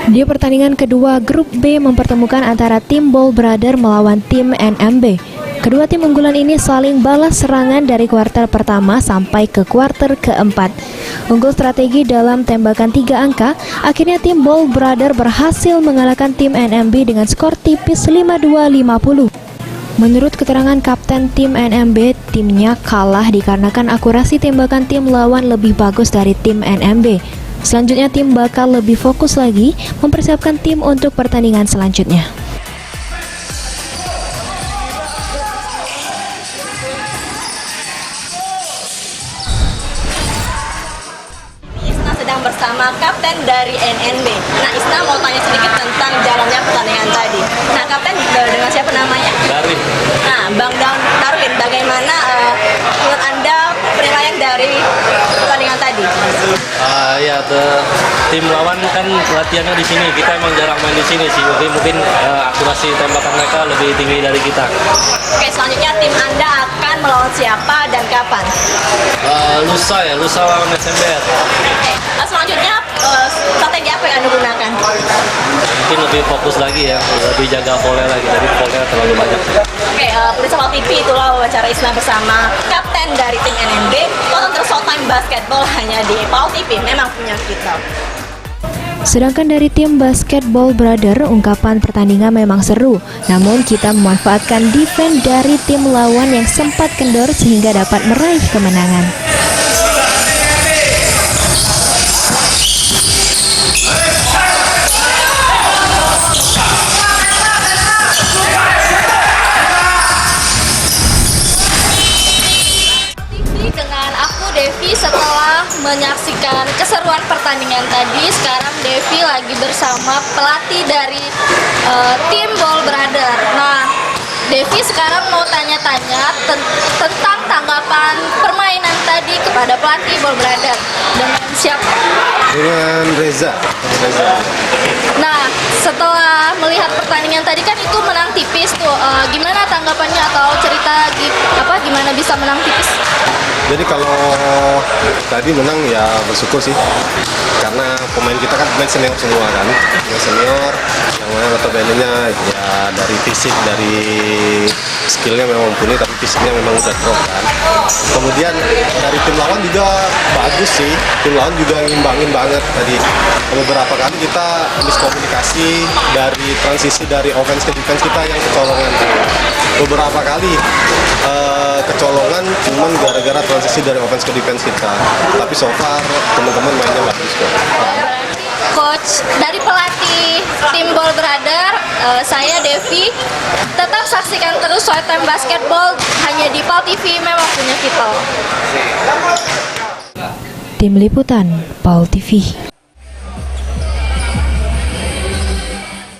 Di pertandingan kedua, Grup B mempertemukan antara tim Ball Brother melawan tim NMB. Kedua tim unggulan ini saling balas serangan dari kuarter pertama sampai ke kuarter keempat. Unggul strategi dalam tembakan 3 angka, akhirnya tim Ball Brother berhasil mengalahkan tim NMB dengan skor tipis 52-50. Menurut keterangan kapten tim NMB, timnya kalah dikarenakan akurasi tembakan tim lawan lebih bagus dari tim NMB. Selanjutnya tim bakal lebih fokus lagi mempersiapkan tim untuk pertandingan selanjutnya. Isna sedang bersama kapten dari NNB. Nah, Isna mau tanya sedikit tentang jalannya pertandingan tadi. Nah, kapten dengan siapa namanya? Darwin. Nah, Bang Darwin, bagaimana menurut Anda penilaian dari pertandingan tadi? Tim lawan kan latihannya di sini. Kita emang jarang main di sini sih. Mungkin akurasi tembakan mereka lebih tinggi dari kita. Oke, selanjutnya tim Anda akan melawan siapa dan kapan? Lusa lawan SMBR. Oke, selanjutnya strategi apa yang Anda gunakan? Mungkin lebih fokus lagi ya, lebih jaga volley lagi. Dari volley terlalu banyak. Oke, pemirsa Paul TV, itulah wawancara Isna bersama kapten dari tim NNB. Tonton terus Showtime Basketball hanya di Paul TV, memang punya kita. Sedangkan dari tim Basketball Brother, ungkapan pertandingan memang seru. Namun kita memanfaatkan defense dari tim lawan yang sempat kendor sehingga dapat meraih kemenangan. Dengan aku Devi, setelah menyaksikan keseruan pertandingan tadi, sekarang Devi lagi bersama pelatih dari tim Ball Brother. Nah, Devi sekarang mau tanya-tanya tentang tanggapan permainan tadi kepada pelatih Ball Brother. Dengan siapa? Dengan Reza. Nah, setelah melihat pertandingan tadi kan itu menang tipis tuh. Gimana tanggapannya atau cerita gimana bisa menang tipis? Jadi kalau tadi menang ya bersyukur sih, karena pemain kita kan pemain senior semua kan, yang senior, yang mana notabene-nya ya dari fisik, dari skillnya memang mumpuni, tapi fisiknya memang udah drop kan. Kemudian dari tim lawan juga bagus sih, tim lawan juga ngimbangin banget tadi. Beberapa kali kita miskomunikasi dari transisi dari offense ke defense kita yang kecolongan. Beberapa kali kecolongan cuman gara-gara transisi dari offense ke defense kita. Tapi so far teman-teman mainnya bagus kok. Coach dari pelatih tim Ball Brother, saya Devi. Tetap saksikan terus Showtime Basketball hanya di Paul TV, memang punya kita. Tim Liputan, Paul TV.